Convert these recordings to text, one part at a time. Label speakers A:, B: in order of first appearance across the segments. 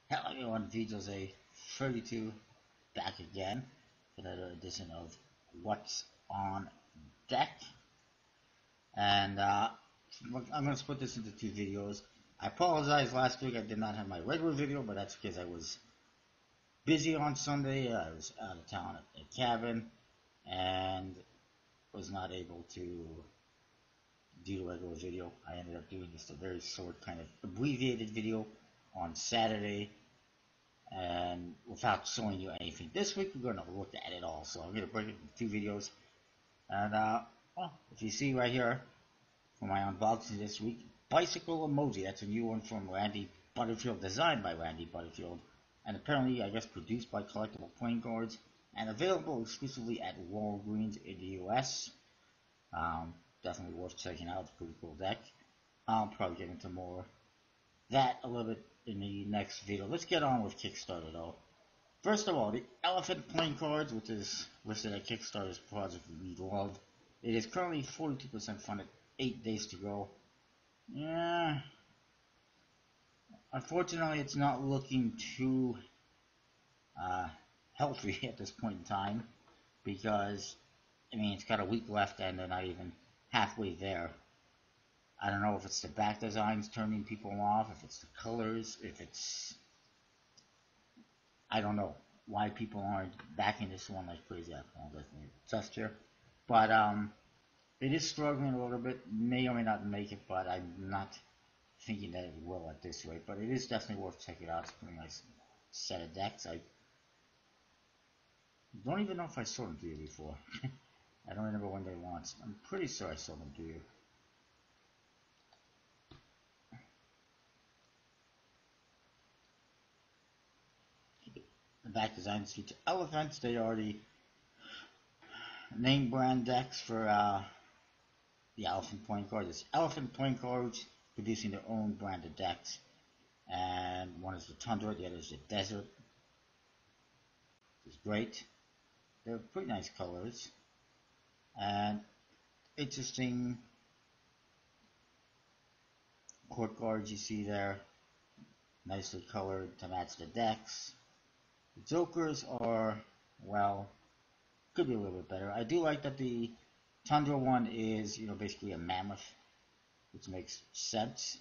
A: Hello everyone, VJose 32 back again for another edition of What's on Deck. And I'm going to split this into two videos. I apologize, last week I did not have my regular video, but that's because I was busy on Sunday. I was out of town at a cabin and was not able to do the regular video. I ended up doing just a very short, kind of abbreviated video on Saturday. And without showing you anything this week, we're going to look at it all. So I'm going to break it into two videos. And well, if you see right here for my unboxing this week, bicycle emoji. That's a new one from Randy Butterfield, designed by Randy Butterfield, and apparently I guess produced by Collectible Playing Cards, and available exclusively at Walgreens in the US. Definitely worth checking out. It's a pretty cool deck. I'll probably get into more that a little bit in the next video. Let's get on with Kickstarter though. First of all, the Elephant Playing Cards, which is listed at Kickstarter's project we love. It is currently 42% funded, 8 days to go. Yeah, unfortunately it's not looking too uh, healthy at this point in time, because, I mean, it's got a week left and they're not even halfway there. I don't know if it's the back designs turning people off, if it's the colors, if it's... I don't know why people aren't backing this one like crazy. I apologize for the gesture. But it is struggling a little bit. May or may not make it, but I'm not thinking that it will at this rate. But it is definitely worth checking out. It's a pretty nice set of decks. I don't even know if I sold them to you before. I don't remember when they launched. I'm pretty sure I sold them to you. The back designs feature elephants. They are the name brand decks for the Elephant Playing Cards. It's Elephant Playing Cards producing their own branded decks. And one is the Tundra, the other is the Desert. It's great. They're pretty nice colors. And interesting court cards you see there. Nicely colored to match the decks. The Jokers are, well, could be a little bit better. I do like that the Tundra one is, basically a mammoth, which makes sense.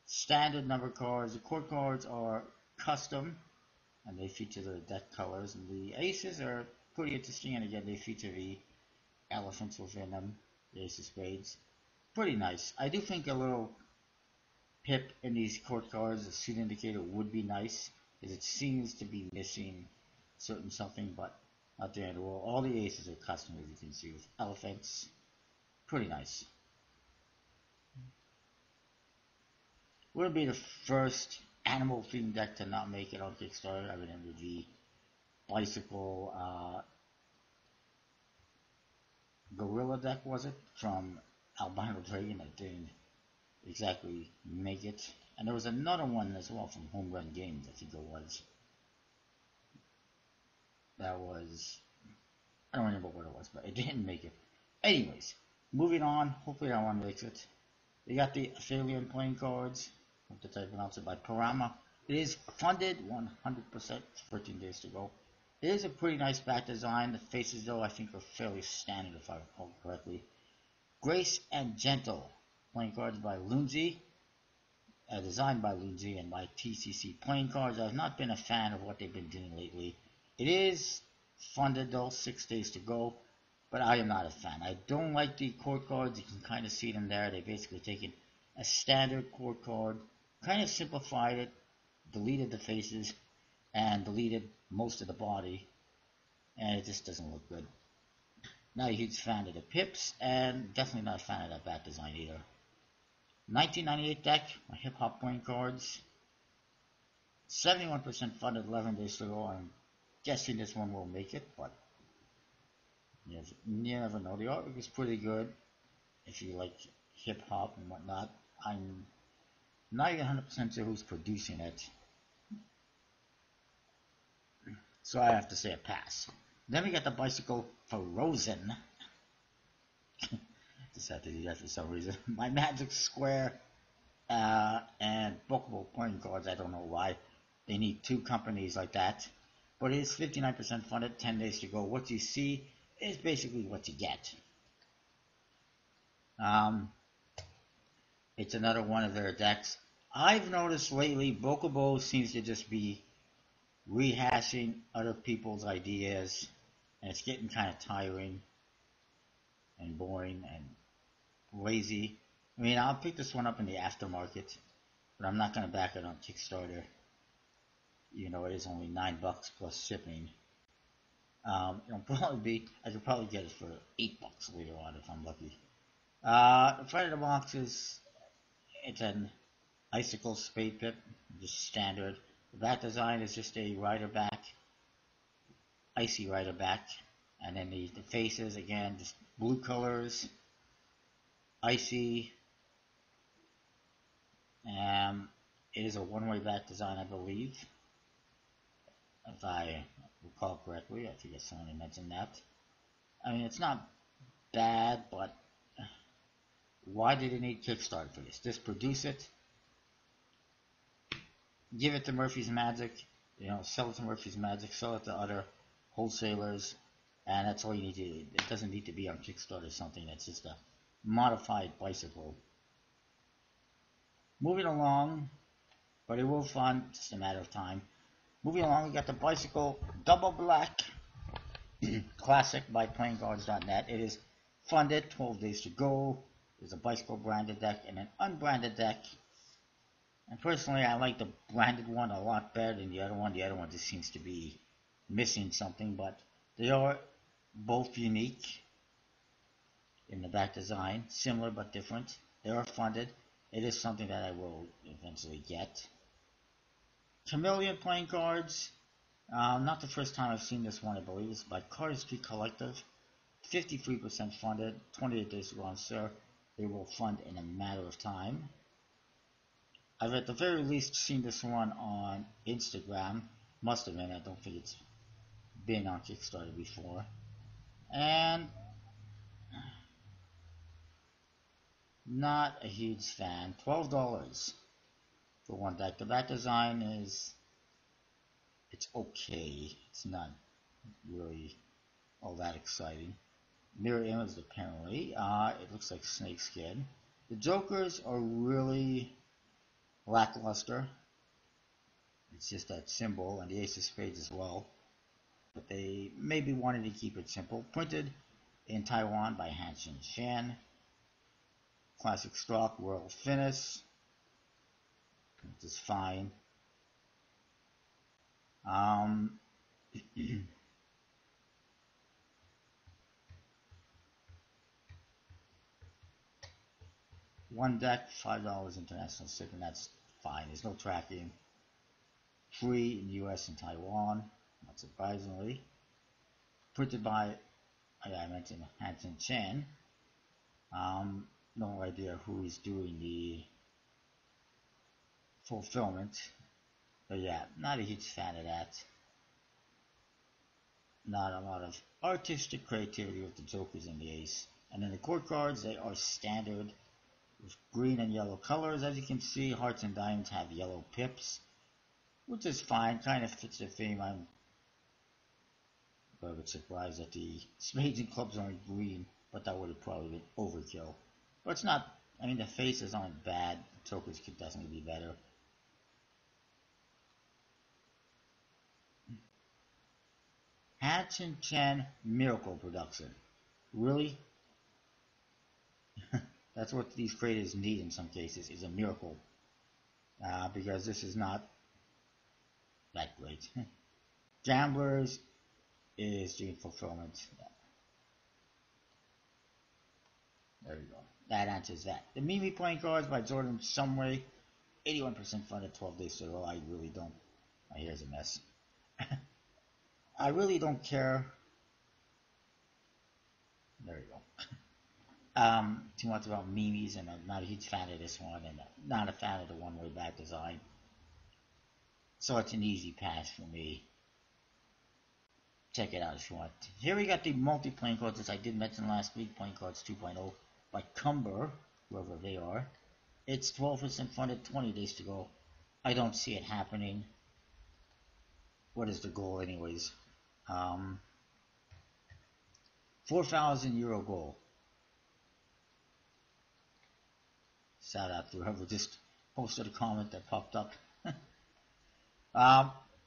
A: Standard number cards. The court cards are custom, and they feature the deck colors. And the aces are pretty interesting, and again, they feature the elephants within them, the ace of spades. Pretty nice. I do think a little pip in these court cards, a suit indicator, would be nice, as it seems to be missing certain something, but not the end of the world. All the aces are custom, as you can see, with elephants. Pretty nice. Would be the first animal themed deck to not make it on Kickstarter. I remember the bicycle gorilla deck, was it, from Albino Dragon, that didn't exactly make it. And there was another one as well from Home Run Games, I think it was. That was, I don't remember what it was, but it didn't make it. Anyways, moving on. Hopefully that one makes it. We got the Aphelion playing cards. Hope that's how you pronounce it, by Parama. It is funded 100%. 14 days to go. It is a pretty nice back design. The faces, though, I think are fairly standard, if I recall correctly. Grace and Gentle playing cards by Lunzi. Designed by Lunzi and by TCC Playing Cards. I've not been a fan of what they've been doing lately. It is funded, though, 6 days to go, but I am not a fan. I don't like the court cards. You can kind of see them there. They basically taken a standard court card, kind of simplified it, deleted the faces, and deleted most of the body, and it just doesn't look good. Not a huge fan of the pips, and definitely not a fan of that back design either. 1998 deck, my hip hop playing cards. 71% funded, 11 days to go. I'm guessing this one will make it, but you never know. The artwork is pretty good if you like hip hop and whatnot. I'm not even 100% sure who's producing it, so I have to say a pass. Then we got the bicycle Frozen. Just had to do that for some reason. My Magic Square, and bookable playing cards. I don't know why they need two companies like that. But it is 59% funded, 10 days to go. What you see is basically what you get. It's another one of their decks. I've noticed lately, Bokobo seems to just be rehashing other people's ideas, and it's getting kind of tiring and boring and lazy. I mean, I'll pick this one up in the aftermarket, but I'm not going to back it on Kickstarter. You know, it is only $9 plus shipping. It'll probably be, I could probably get it for $8 later on if I'm lucky. The front of the box is, it's an icicle spade pit, just standard. The back design is just a rider back, icy rider back, and then the faces, again, just blue colors, icy. It is a one-way back design, I believe, if I recall correctly. I forget someone mentioned that. I mean, it's not bad, but why did it need Kickstarter for this? Just produce it, give it to Murphy's Magic, you know, sell it to Murphy's Magic, sell it to other wholesalers, and that's all you need to do. It doesn't need to be on Kickstarter or something. That's just a modified bicycle. Moving along, but it will fund, just a matter of time. Moving along, we got the Bicycle Double Black Classic by PlayingCards.net. It is funded, 12 days to go. There's a Bicycle branded deck and an unbranded deck. And personally, I like the branded one a lot better than the other one. The other one just seems to be missing something, but they are both unique in the back design, similar but different. They are funded. It is something that I will eventually get. Chameleon playing cards. Not the first time I've seen this one, I believe. It's by Cardistry Collective. 53% funded. 28 days to go on sale. They will fund in a matter of time. I've at the very least seen this one on Instagram. Must have been. I don't think it's been on Kickstarter before. And not a huge fan. $12 for one deck. The back design is, it's okay. It's not really all that exciting. Mirror image apparently. It looks like snakeskin. The jokers are really lackluster. It's just that symbol, and the ace of spades as well. But they maybe wanted to keep it simple. Printed in Taiwan by Hansen Shan. Classic stock, Royal Finish. Which is fine. One deck, $5 international shipping. That's fine. There's no tracking. Free in the US and Taiwan, not surprisingly. Printed by, I mentioned Hansen Chen. No idea who is doing the fulfillment. But yeah, not a huge fan of that. Not a lot of artistic creativity with the jokers and the ace. And then the court cards, they are standard with green and yellow colors. As you can see, hearts and diamonds have yellow pips, which is fine, kind of fits the theme. I'm a bit surprised that the spades and clubs aren't green, but that would have probably been overkill. But it's not, I mean, the faces aren't bad. The tokens could definitely be better. Hansen Chen Miracle Production. Really? That's what these creators need in some cases, is a miracle. Because this is not that great. Gamblers is doing fulfillment. There you go. That answers that. The Mimi playing cards by Jordan Shumway. 81% funded, 12 days to go. I really don't. My hair's a mess. I really don't care. There you go. Too much about Mimi's, and I'm not a huge fan of this one, and not a fan of the one-way back design. So it's an easy pass for me. Check it out if you want. Here we got the multi-playing cards, as I did mention last week, Playing Cards 2.0 by Cumber, whoever they are. It's 12% funded, 20 days to go. I don't see it happening. What is the goal, anyways? 4,000 euro goal. Shout out to whoever just posted a comment that popped up.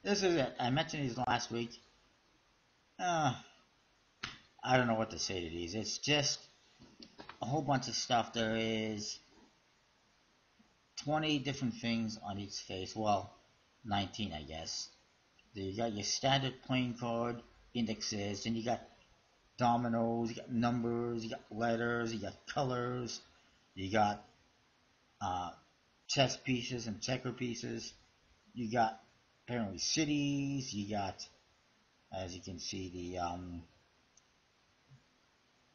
A: This is it. I mentioned these last week. I don't know what to say to these. It's just a whole bunch of stuff. There is 20 different things on each face. Well, 19, I guess. You got your standard playing card indexes, then you got dominoes, you got numbers, you got letters, you got colors, you got chess pieces and checker pieces. You got apparently cities. You got, as you can see, the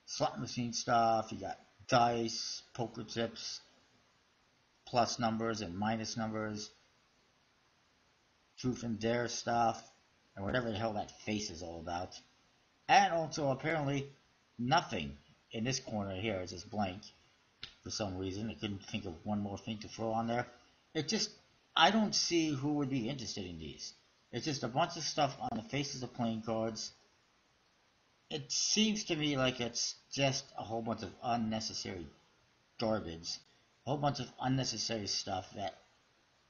A: slot machine stuff. You got dice, poker chips, plus numbers and minus numbers, truth and dare stuff, and whatever the hell that face is all about. And also apparently nothing in this corner here is just blank. For some reason, I couldn't think of one more thing to throw on there. It just, I don't see who would be interested in these. It's just a bunch of stuff on the faces of playing cards. It seems to me like it's just a whole bunch of unnecessary garbage. A whole bunch of unnecessary stuff that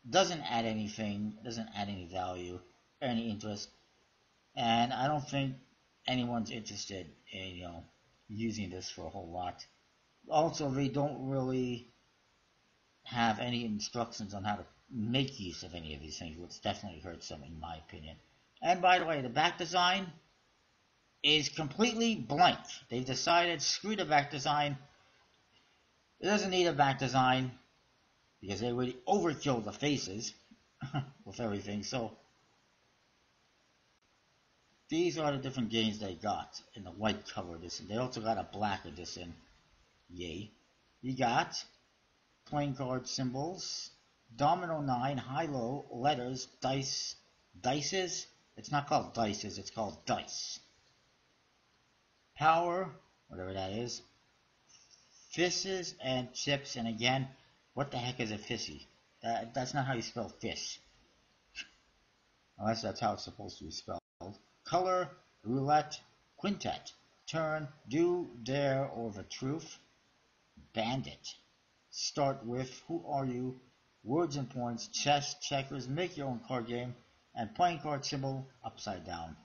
A: doesn't add anything, doesn't add any value, or any interest. And I don't think anyone's interested in, using this for a whole lot. Also, they don't really have any instructions on how to make use of any of these things, which definitely hurts them in my opinion. And by the way, the back design is completely blank. They've decided, screw the back design. It doesn't need a back design because they already overkilled the faces with everything. So these are the different games they got in the white cover edition. They also got a black edition. Yay. You got playing card symbols, domino 9, high-low, letters, dices. It's not called dices, it's called dice. Power, whatever that is. Fishes and chips, and again, what the heck is a fishy? That's not how you spell fish. Unless that's how it's supposed to be spelled. Color, roulette, quintet, turn, do, dare, or the truth. Bandit. Start with who are you, words and points, chess, checkers, make your own card game, and playing card symbol upside down.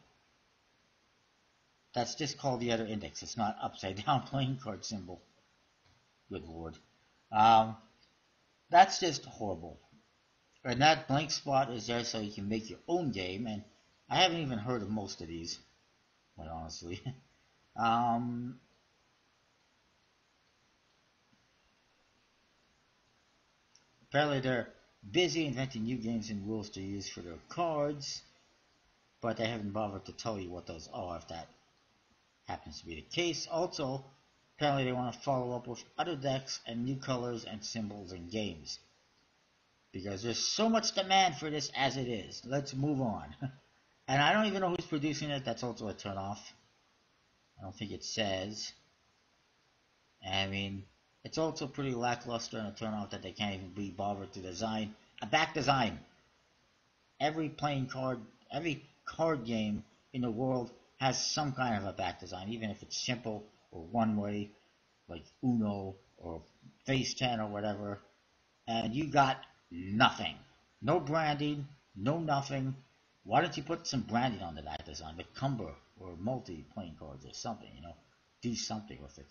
A: That's just called the other index. It's not upside down playing card symbol. Good lord. That's just horrible. And that blank spot is there so you can make your own game, and I haven't even heard of most of these, quite honestly. Apparently they're busy inventing new games and rules to use for their cards, but they haven't bothered to tell you what those are if that happens to be the case. Also, apparently they want to follow up with other decks and new colors and symbols in games. Because there's so much demand for this as it is. Let's move on. And I don't even know who's producing it. That's also a turnoff. I don't think it says. I mean, it's also pretty lackluster and a turnoff that they can't even be bothered to design a back design. Every card game in the world has some kind of a back design, even if it's simple or one way, like Uno or Face 10 or whatever. And you got nothing. No branding, no nothing. Why don't you put some branding on the back design, like Cumber or Multi playing cards or something, do something with it.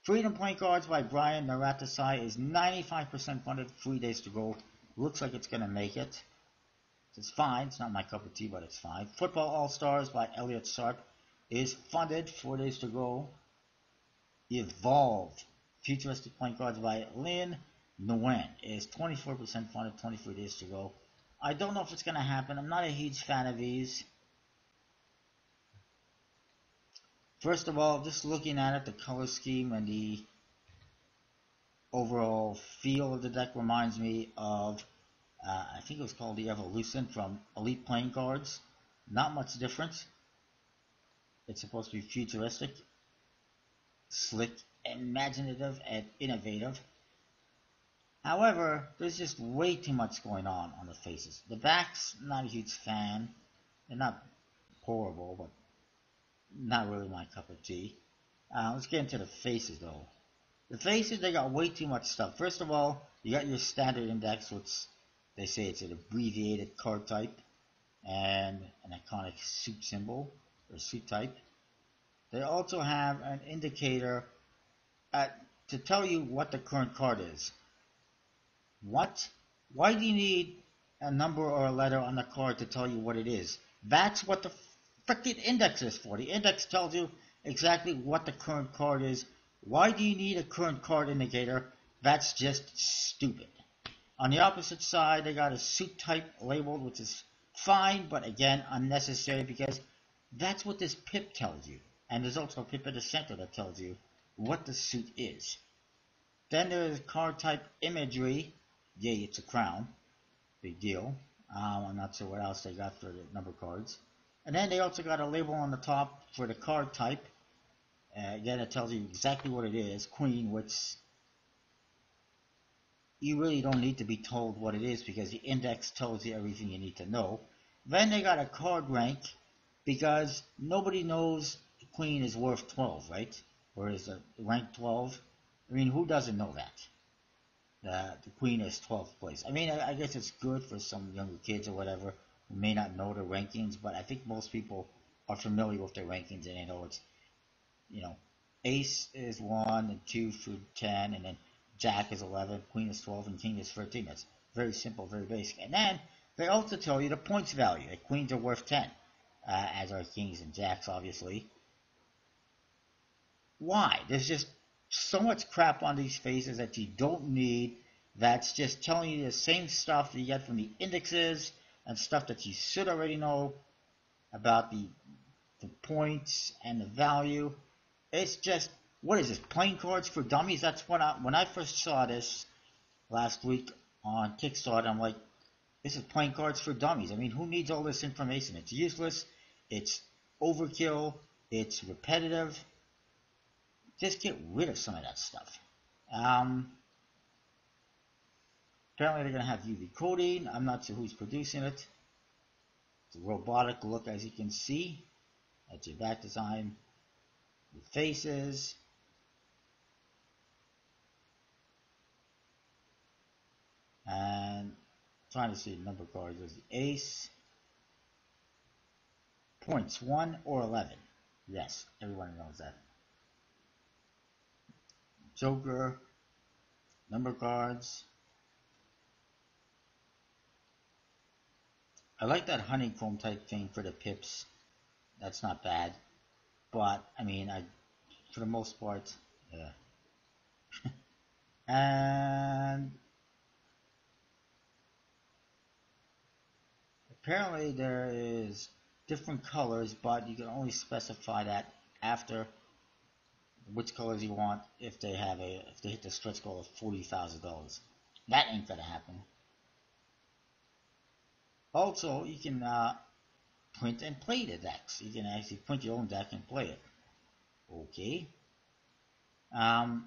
A: Freedom Playing Cards by Brian Naratasai is 95% funded, 3 days to go. Looks like it's going to make it. It's fine. It's not my cup of tea, but it's fine. Football All-Stars by Elliot Sharp is funded, 4 days to go. Evolved Futuristic Playing Cards by Lynn Nguyen is 24% funded, 23 days to go. I don't know if it's going to happen. I'm not a huge fan of these. First of all, just looking at it, the color scheme and the overall feel of the deck reminds me of, I think it was called the Evolution from Elite Playing Cards. Not much different. It's supposed to be futuristic, slick, imaginative, and innovative. However, there's just way too much going on the faces. The back's not a huge fan. They're not horrible, but not really my cup of tea. Let's get into the faces though. The faces, they got way too much stuff. First of all, you got your standard index, which they say it's an abbreviated card type and an iconic suit symbol or suit type. They also have an indicator to tell you what the current card is. What? Why do you need a number or a letter on the card to tell you what it is? That's what the freaking index is for. The index tells you exactly what the current card is. Why do you need a current card indicator? That's just stupid. On the opposite side, they got a suit type labeled, which is fine, but again, unnecessary because that's what this pip tells you. And there's also a pip at the center that tells you what the suit is. Then there's card type imagery. Yay, it's a crown. Big deal. I'm not sure what else they got for the number cards. And then they also got a label on the top for the card type. Again, it tells you exactly what it is. Queen, which you really don't need to be told what it is because the index tells you everything you need to know. Then they got a card rank because nobody knows the Queen is worth 12, right? Or is it rank 12? I mean, who doesn't know that? The Queen is 12th place. I mean, I guess it's good for some younger kids or whatever who may not know the rankings, but I think most people are familiar with their rankings and they know it's, Ace is 1 and 2 through 10, and then Jack is 11, Queen is 12, and King is 13. That's very simple, very basic. And then they also tell you the points value. Like Queens are worth 10, as are Kings and Jacks, obviously. Why? There's just so much crap on these faces that you don't need. That's just telling you the same stuff that you get from the indexes and stuff that you should already know about the points and the value. It's just, what is this, playing cards for dummies? That's what when I first saw this last week on Kickstarter, I'm like, this is playing cards for dummies. I mean, who needs all this information? It's useless, it's overkill, it's repetitive. Just get rid of some of that stuff. Apparently they're going to have UV coating. I'm not sure who's producing it. It's a robotic look, as you can see. That's your back design. The faces. And trying to see the number cards. There's the ace. Points 1 or 11. Yes, everyone knows that. Joker. Number cards. I like that honeycomb type thing for the pips. That's not bad. But, I mean, for the most part, yeah. And apparently there is different colors, but you can only specify that after which colors you want if they hit the stretch goal of $40,000. That ain't gonna happen. Also, you can print and play the decks. You can actually print your own deck and play it. Okay. And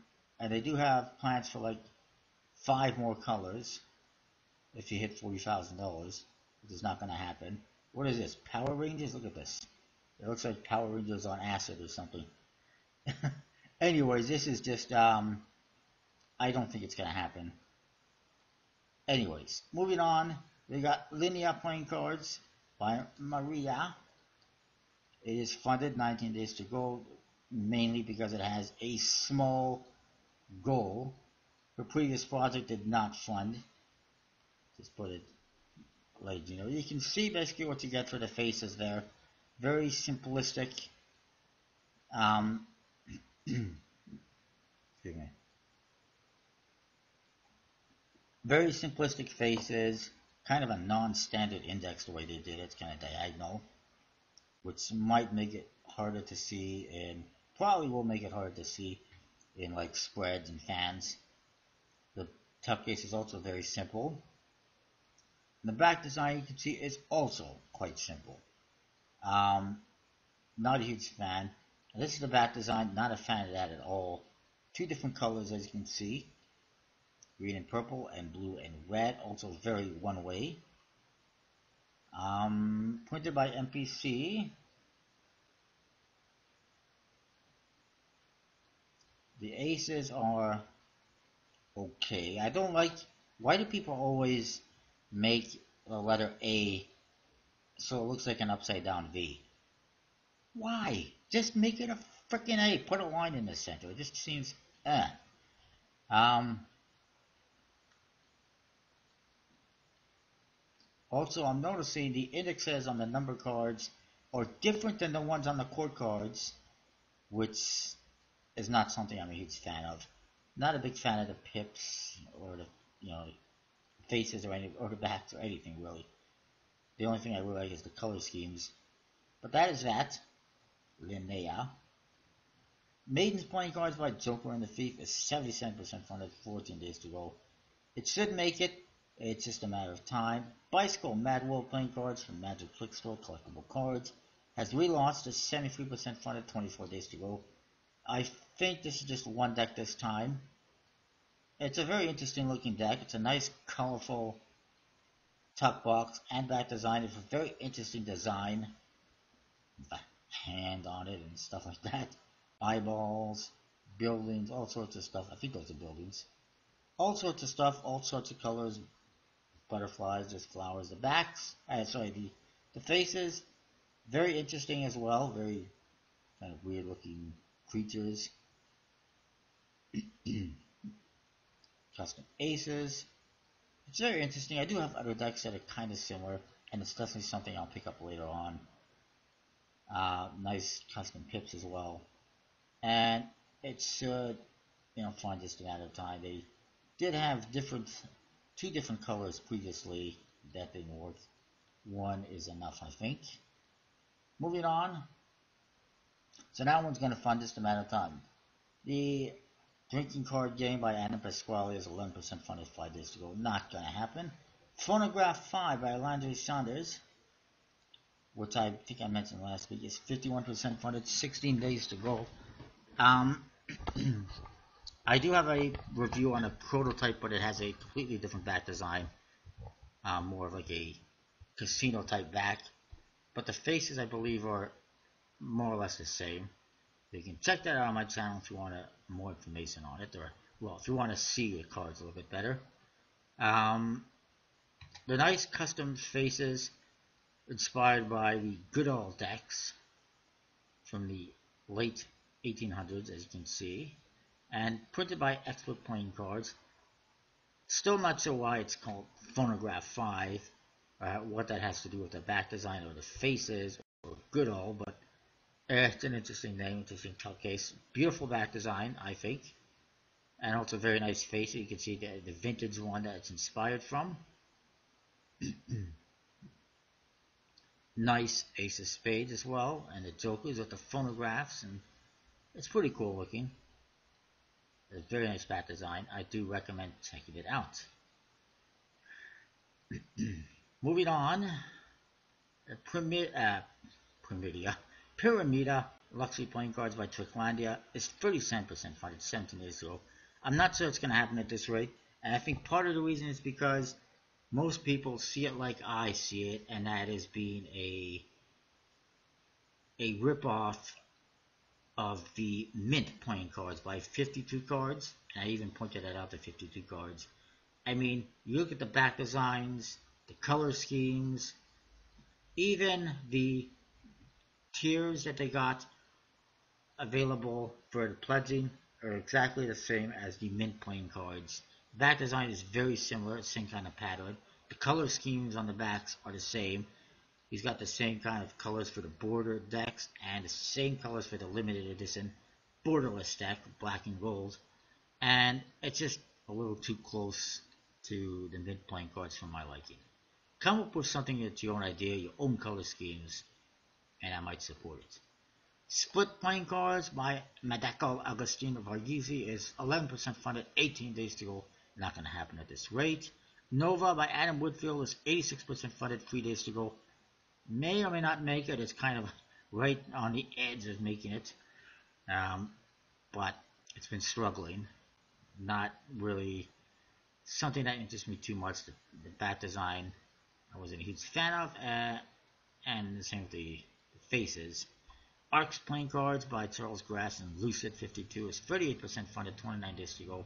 A: they do have plans for like 5 more colors if you hit $40,000, which is not going to happen. What is this? Power Rangers? Look at this. It looks like Power Rangers on acid or something. Anyways, this is just, I don't think it's going to happen. Anyways, moving on. We got Linear playing cards by Maria. It is funded 19 days to go, mainly because it has a small goal. Her previous project did not fund. Just put it like, you can see basically what you get for the faces there. Very simplistic. Excuse me. Very simplistic faces. Kind of a non-standard index the way they did it. It's kind of diagonal, which might make it harder to see, and probably will make it harder to see in like spreads and fans. The top case is also very simple. And the back design, you can see, is also quite simple. Not a huge fan. And this is the back design. Not a fan of that at all. 2 different colors, as you can see. green and purple, and blue and red. Also very one way. Printed by MPC. The aces are okay. I don't like. Why do people always make the letter A so it looks like an upside down V? Why? Just make it a freaking A. Put a line in the center. It just seems eh. Um. Also, I'm noticing the indexes on the number cards are different than the ones on the court cards, which is not something I'm a huge fan of. Not a big fan of the pips or the faces or or the backs or anything really. The only thing I really like is the color schemes. But that is that. Linnea. Maiden's playing cards by Joker and the Thief is 77% funded, 14 days to go. It should make it. It's just a matter of time. Bicycle Mad World playing cards from Magic Click Store collectible cards has relaunched to 73% funded, 24 days to go. I think this is just one deck this time. It's a very interesting looking deck. It's a nice colorful tuck box and back design. It's a very interesting design. The hand on it and stuff like that. Eyeballs, buildings, all sorts of stuff. I think those are buildings. All sorts of stuff, all sorts of colors, butterflies, there's flowers. The backs, the faces, very interesting as well. Very kind of weird looking creatures. Custom aces. It's very interesting. I do have other decks that are kind of similar, and it's definitely something I'll pick up later on. Nice custom pips as well. And it should, find just a matter of time. They did have two different colors previously. That didn't work. One is enough, I think. Moving on. So that one's going to fund just a matter of time. The drinking card game by Anna Pasquale is 11% funded, 5 days to go. Not going to happen. Phonograph 5 by Landry Saunders, which I think I mentioned last week, is 51% funded, 16 days to go. I do have a review on a prototype, but it has a completely different back design. More of like a casino type back. But the faces, I believe, are more or less the same. You can check that out on my channel if you want more information on it, or well, if you want to see the cards a little bit better. The nice custom faces inspired by the good old decks from the late 1800s, as you can see, and printed by Expert Playing Cards. Still not sure why it's called Phonograph 5, what that has to do with the back design or the faces or good old, but it's an interesting name, interesting tuck case. Beautiful back design, I think. And also very nice face. You can see the vintage one that it's inspired from. Nice ace of spades as well. And the jokers with the phonographs. And it's pretty cool looking. It's a very nice back design. I do recommend checking it out. Moving on. Pyramida Luxury Playing Cards by Tricklandia is 37% funded, 17 days ago. I'm not sure it's going to happen at this rate, and I think part of the reason is because most people see it like I see it, and that is being a ripoff of the Mint Playing Cards by 52 Cards, and I even pointed that out to 52 Cards. I mean, you look at the back designs, the color schemes, even the tiers that they got available for the pledging are exactly the same as the Mint Playing Cards. The back design is very similar, same kind of pattern. The color schemes on the backs are the same. He's got the same kind of colors for the border decks and the same colors for the limited edition borderless deck, black and gold. And it's just a little too close to the Mint Playing Cards for my liking. Come up with something that's your own idea, your own color schemes, and I might support it. Split Playing Cards by Madako Agostino Varghese is 11% funded, 18 days to go. Not going to happen at this rate. Nova by Adam Woodfield is 86% funded, 3 days to go. May or may not make it. It's kind of right on the edge of making it. But it's been struggling. Not really something that interests me too much. The back design I wasn't a huge fan of, and the same with the faces. Arcs playing cards by Charles Grass and Lucid 52 is 38% funded, 29 days to go.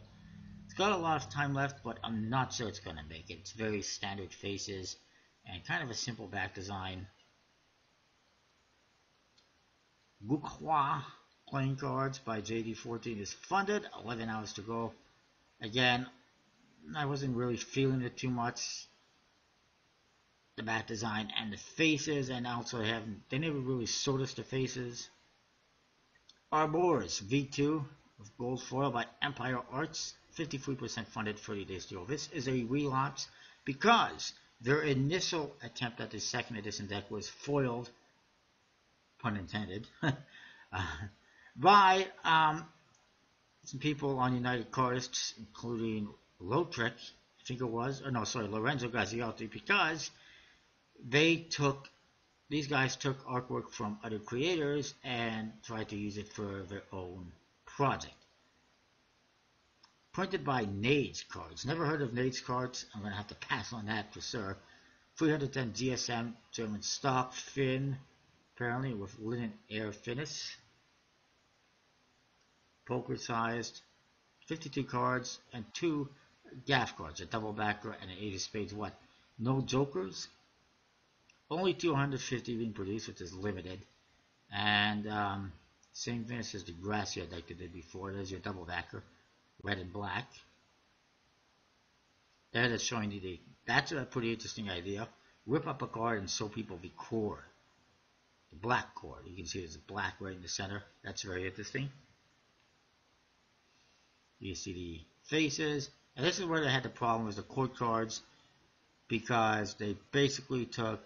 A: It's got a lot of time left, but I'm not sure it's going to make it. It's very standard faces and kind of a simple back design. Boucrois playing cards by JD14 is funded, 11 hours to go. Again, I wasn't really feeling it too much. The back design and the faces, and also they never really showed us the faces. Arbore's V2 with gold foil by Empire Arts, 53% funded, 30 days to go. This is a relaunch because their initial attempt at the second edition deck was foiled, pun intended, by some people on United Cards, including Lautrec, I think it was, or no, sorry, Lorenzo Gazziotti, because these guys took artwork from other creators and tried to use it for their own project. Printed by Nage Cards. Never heard of Nage Cards. I'm going to have to pass on that for sure. 310 GSM German stock fin, apparently with linen air finish. Poker sized. 52 cards and 2 gaff cards. A double backer and an 8 of spades. What? No jokers? Only 250 being produced, which is limited. And same finish as the Gracia deck they did before. There's your double backer, red and black. There that's showing you that's a pretty interesting idea. Rip up a card and show people the core. The black core. You can see there's a black right in the center. That's very interesting. You see the faces. And this is where they had the problem with the court cards, because they basically took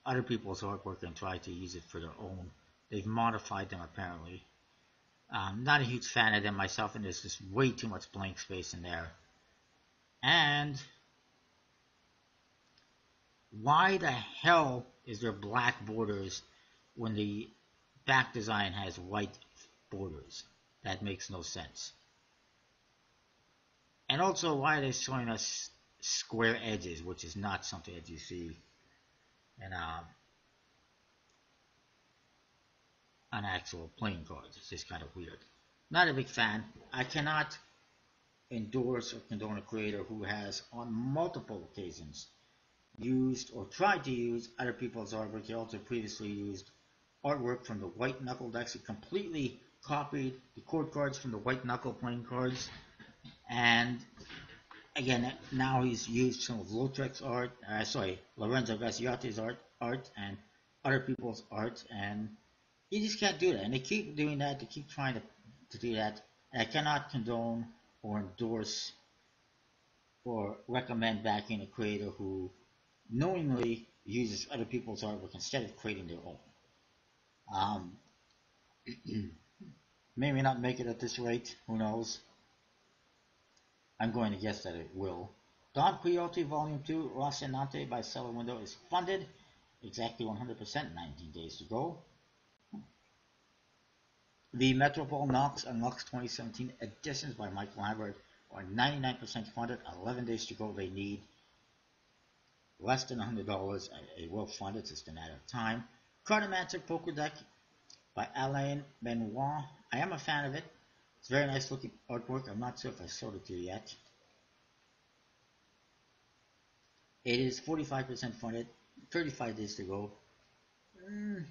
A: other people's artwork and tried to use it for their own. They've modified them apparently. Not a huge fan of them myself, and there's just way too much blank space in there. And why the hell is there black borders when the back design has white borders? That makes no sense. And also, why are they showing us square edges, which is not something that you see and on actual playing cards. It's just kind of weird. Not a big fan. I cannot endorse or condone a creator who has on multiple occasions used or tried to use other people's artwork. He also previously used artwork from the White Knuckle decks. He completely copied the court cards from the White Knuckle playing cards, and again, now he's used some of Lautrec's art, Lorenzo Gassiotti's art, and other people's art, and you just can't do that. And they keep doing that. They keep trying to do that. And I cannot condone or endorse or recommend backing a creator who knowingly uses other people's artwork instead of creating their own. Maybe not make it at this rate. Who knows? I'm going to guess that it will. Don Quixote Volume 2, Rocinante by Cellar Window is funded. Exactly 100%, 19 days to go. The Metropole Knox and Lux 2017 editions by Michael Lambert are 99% funded, 11 days to go. They need less than $100. It will fund it, it's just a matter of time. Cartomancer Poker Deck by Alain Benoit. I am a fan of it. It's very nice looking artwork. I'm not sure if I showed it to you yet. It is 45% funded, 35 days to go.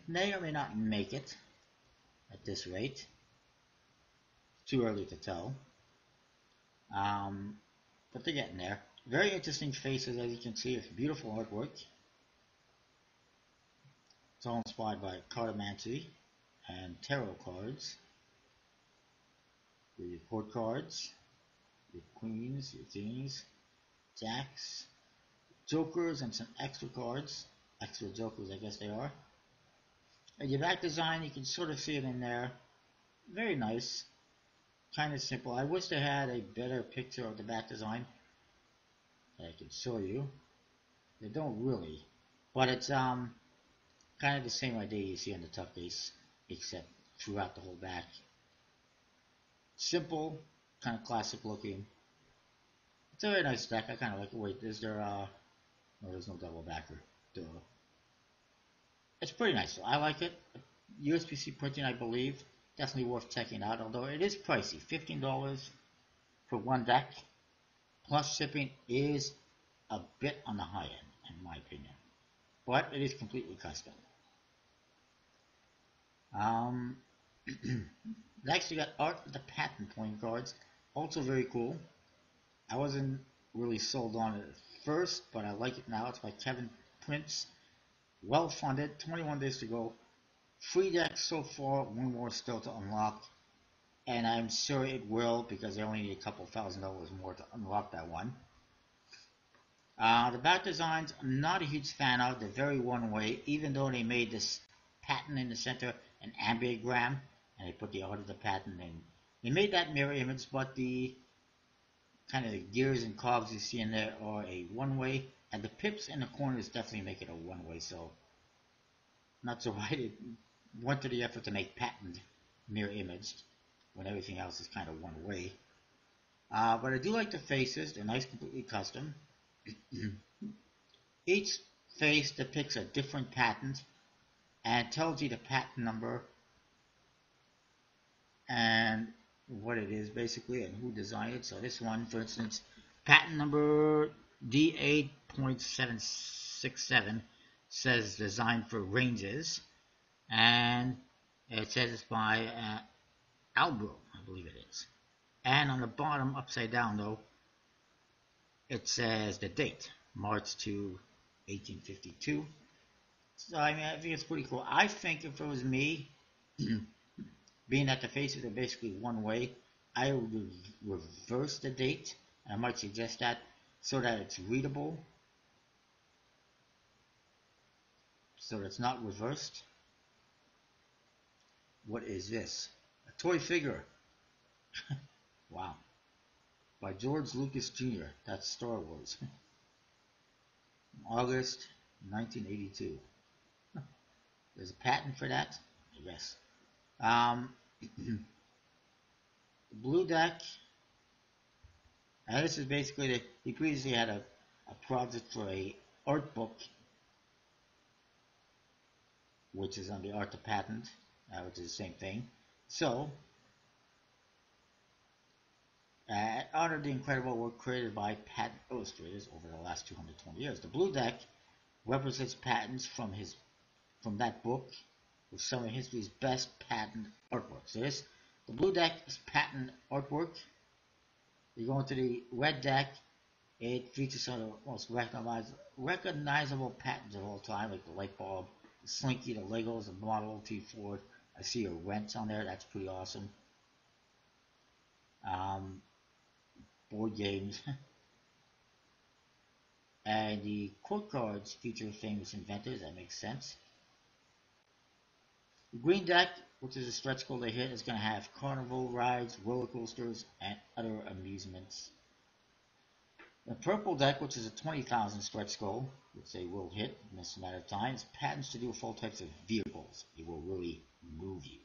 A: May or may not make it at this rate. Too early to tell. But they're getting there. Very interesting faces, as you can see. It's beautiful artwork. It's all inspired by cartomancy and tarot cards. Your court cards, your queens, your kings, jacks, jokers, and some extra cards. Extra jokers, I guess they are. And your back design, you can sort of see it in there. Very nice. Kind of simple. I wish they had a better picture of the back design that I could show you. They don't really. But it's kind of the same idea you see on the Tough Case, except throughout the whole back. Simple, kind of classic looking. It's a very nice deck. I kind of like it. Wait, is there no, there's no double backer. Duh. It's pretty nice. I like it. USB-C printing, I believe. Definitely worth checking out, although it is pricey. $15 for one deck, plus shipping is a bit on the high end, in my opinion. But it is completely custom. Um, Next, we got Art of the Patent playing cards. Also very cool. I wasn't really sold on it at first, but I like it now. It's by Kevin Prince. Well funded, 21 days to go. Free decks so far, one more still to unlock. And I'm sure it will because they only need a couple $1,000 more to unlock that one. The back designs, I'm not a huge fan of. They're very one way, even though they made this patent in the center an ambiogram, and they put the art of the patent in. They made that mirror image, but the kind of the gears and cogs you see in there are a one way, and the pips in the corners definitely make it a one way. So, not so why they went to the effort to make patent mirror imaged when everything else is kind of one way. But I do like the faces. They're nice, completely custom. Each face depicts a different patent and tells you the patent number and what it is basically and who designed it. So this one, for instance, patent number D8.767 says designed for ranges, and it says it's by Albro, I believe it is. And on the bottom, upside down though, it says the date, March 2, 1852. So I mean, I think it's pretty cool. I think if it was me, being that the faces are basically one way, I would reverse the date. I might suggest that so that it's readable, so that it's not reversed. What is this? A toy figure. Wow. By George Lucas Jr. That's Star Wars. August 1982. There's a patent for that? I guess. The blue deck. This is basically he previously had a project for a art book, which is on the art to patent, which is the same thing. So, honored the incredible work created by patent illustrators over the last 220 years. The blue deck represents patents from that book with some of history's best patent artwork. So the blue deck is patent artwork. You go into the red deck, it features some of the most recognizable patents of all time, like the light bulb, the Slinky, the Legos, the Model T Ford. I see a wrench on there, that's pretty awesome. Board games. And the quote cards feature famous inventors, that makes sense. The green deck, which is a stretch goal to hit, is going to have carnival rides, roller coasters, and other amusements. The purple deck, which is a 20,000 stretch goal, which they will hit in this matter of time, is patents to do with all types of vehicles. It will really move you.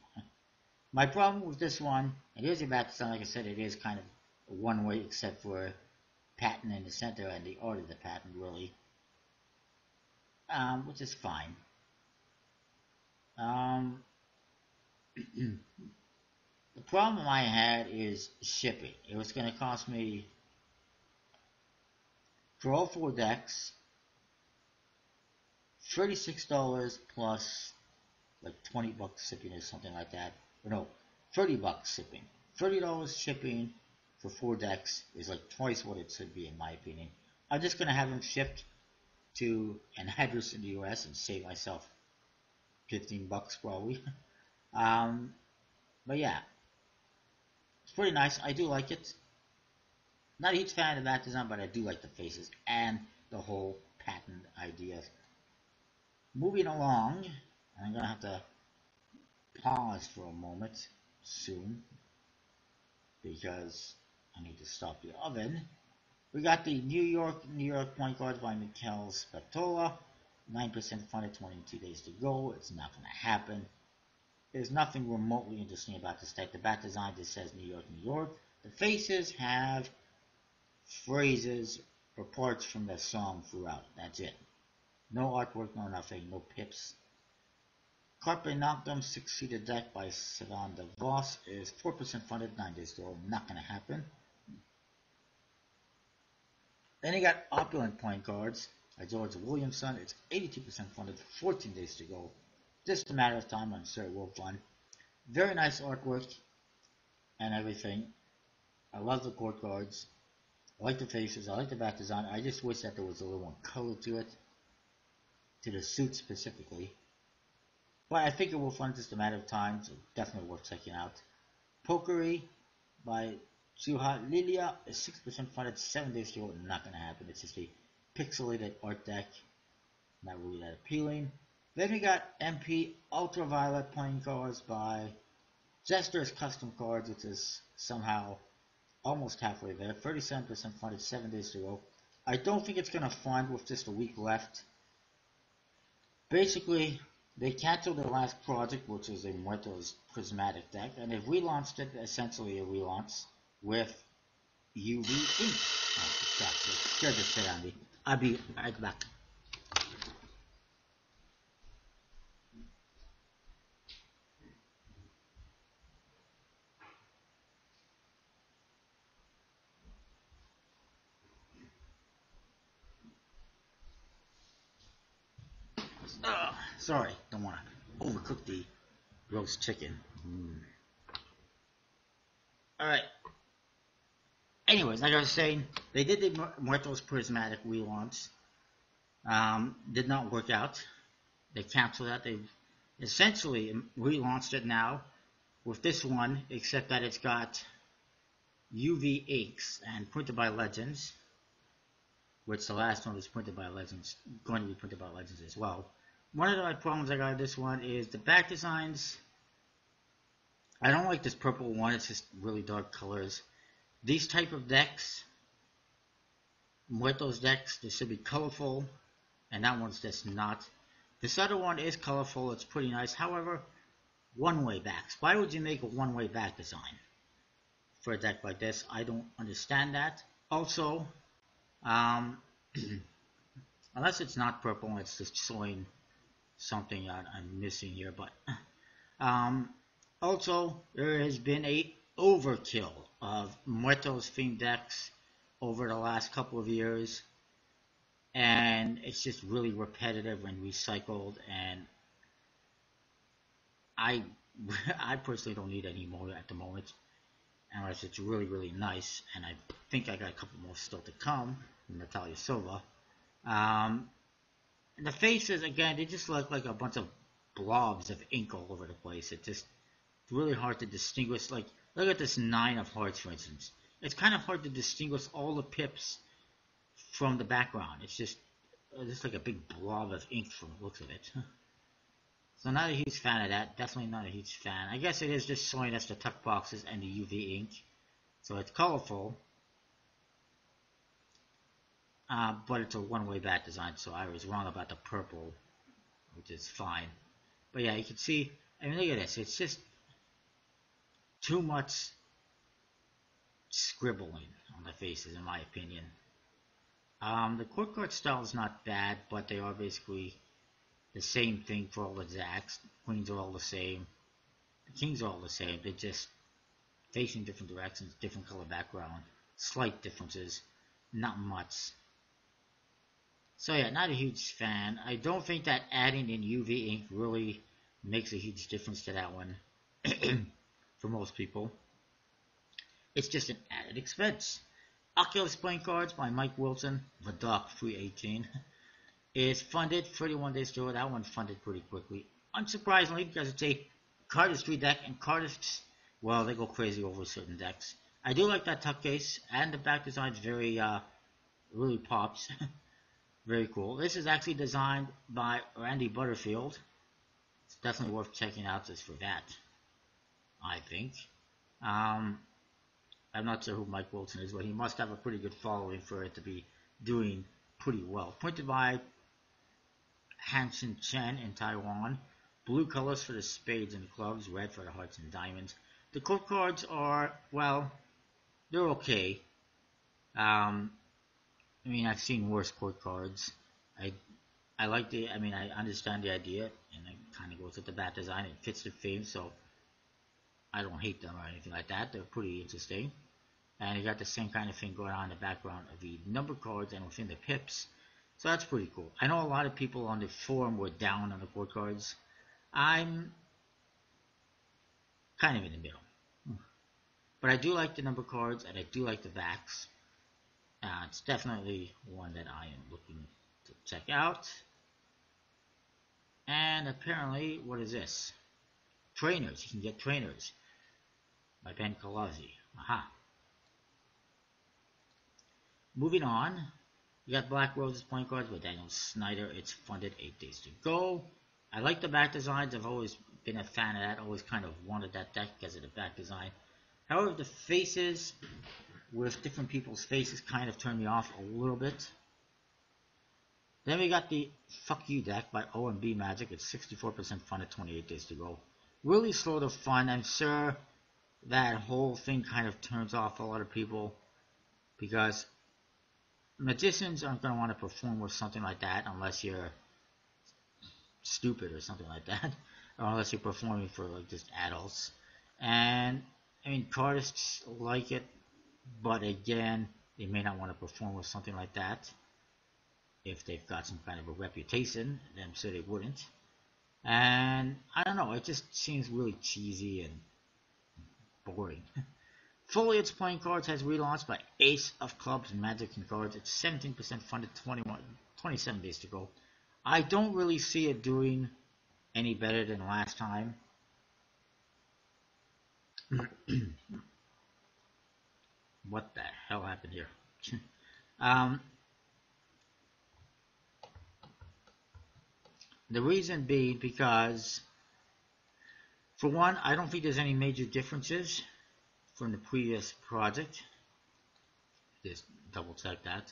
A: My problem with this one, it is about to sound like I said, it is kind of one way except for patent in the center and the art of the patent, really. Which is fine. The problem I had is shipping. It was going to cost me, for all four decks, $36 plus like $20 shipping or something like that. Or no, $30 shipping. $30 shipping for four decks is like twice what it should be in my opinion. I'm just going to have them shipped to an address in the US and save myself $15 probably. But yeah, it's pretty nice. I do like it. Not a huge fan of that design, but I do like the faces and the whole patent idea. Moving along, I'm going to have to pause for a moment soon because I need to stop the oven. We got the New York point guards by Mikel Spatola. 9% funded, 22 days to go. It's not going to happen. There's nothing remotely interesting about this deck. The back design just says New York, New York. The faces have phrases or parts from that song throughout. That's it. No artwork, no nothing, no pips. Carpe Noctem 6-seater deck by Savan DeVos is 4% funded, 9 days to go. Not going to happen. Then you got Opulent Playing Cards by George Williamson. It's 82% funded, 14 days to go. Just a matter of time. I'm sure it will fun. Very nice artwork and everything. I love the court cards. I like the faces. I like the back design. I just wish that there was a little more color to it. To the suit specifically. But I think it will fun, just a matter of time, so definitely worth checking out. Pokery by Suha Lilia is 6% funded, 7 days to go. Not going to happen. It's just a pixelated art deck. Not really that appealing. Then we got MP Ultraviolet Playing Cards by Jester's Custom Cards, which is somehow almost halfway there. 37% funded, 7 days to go. I don't think it's going to fund with just a week left. Basically, they canceled their last project, which was a Muertos Prismatic deck, and they've relaunched it, essentially a relaunch, with UV ink. Oh, crap, it scared the shit out of me. I'll be right back. Sorry, don't want to overcook the roast chicken. Alright. Anyways, like I was saying, they did the Muertos Prismatic relaunch. Did not work out. They canceled that. They've essentially relaunched it now with this one, except that it's got UV inks and printed by Legends, which the last one was printed by Legends, going to be printed by Legends as well. One of the problems I got with this one is the back designs. I don't like this purple one. It's just really dark colors. These type of decks, Muertos decks, they should be colorful, and that one's just not. This other one is colorful. It's pretty nice. However, one-way backs. Why would you make a one-way back design for a deck like this? I don't understand that. Also, unless it's not purple and it's just showing something I'm missing here, but also there has been a overkill of Muertos themed decks over the last couple of years, and it's just really repetitive and recycled, and I personally don't need any more at the moment unless it's really, really nice, and I think I got a couple more still to come from Natalia Silva. And the faces, again, they just look like a bunch of blobs of ink all over the place. It's really hard to distinguish. Like, look at this 9 of Hearts, for instance. It's kind of hard to distinguish all the pips from the background. It's just like a big blob of ink from the looks of it. So not a huge fan of that. Definitely not a huge fan. I guess it is just showing us the tuck boxes and the UV ink. So it's colorful. But it's a one-way back design, so I was wrong about the purple, which is fine. But yeah, you can see, I mean, look at this. It's just too much scribbling on the faces, in my opinion. The court card style is not bad, but they are basically the same thing for all the Zacks. Queens are all the same. The Kings are all the same. They're just facing different directions, different color background, slight differences, not much. So yeah, not a huge fan. I don't think that adding in UV ink really makes a huge difference to that one for most people. It's just an added expense. Oculus Playing Cards by Mike Wilson, the Doc 318, is funded 31 days to go. That one funded pretty quickly. Unsurprisingly, because it's a cardistry deck, and cardists, well, they go crazy over certain decks. I do like that tuck case, and the back design is very, really pops. Very cool. This is actually designed by Randy Butterfield. It's definitely worth checking out just for that, I think. I'm not sure who Mike Wilson is, but he must have a pretty good following for it to be doing pretty well. Printed by Hansen Chen in Taiwan. Blue colors for the spades and clubs, red for the hearts and diamonds. The court cards are, well, they're okay. I mean, I've seen worse court cards. I I like the. I mean, I understand the idea, and it kind of goes with the bat design. It fits the theme, so I don't hate them or anything like that. They're pretty interesting, and you got the same kind of thing going on in the background of the number cards and within the pips. So that's pretty cool. I know a lot of people on the forum were down on the court cards. I'm kind of in the middle. But I do like the number cards and I do like the backs. It's definitely one that I am looking to check out. And apparently, what is this? Trainers. You can get trainers by Ben Colazzi. Aha. Moving on, you got Black Roses playing cards with Daniel Snyder. It's funded 8 days to go. I like the back designs. I've always been a fan of that. Always kind of wanted that deck because of the back design. However, the faces with different people's faces kind of turned me off a little bit. Then we got the Fuck You deck by OMB Magic. It's 64% fun at 28 days to go. Really slow to fun. I'm sure that whole thing kind of turns off a lot of people because magicians aren't going to want to perform with something like that unless you're stupid or something like that, or unless you're performing for like just adults. And I mean, cardists like it, but again, they may not want to perform with something like that if they've got some kind of a reputation. I'm sure they wouldn't. And I don't know, it just seems really cheesy and boring. Foliage playing cards has relaunched by Ace of Clubs Magic and Cards. It's 17% funded, 27 days to go. I don't really see it doing any better than last time. What the hell happened here? The reason being because, for one, I don't think there's any major differences from the previous project. Just double check that.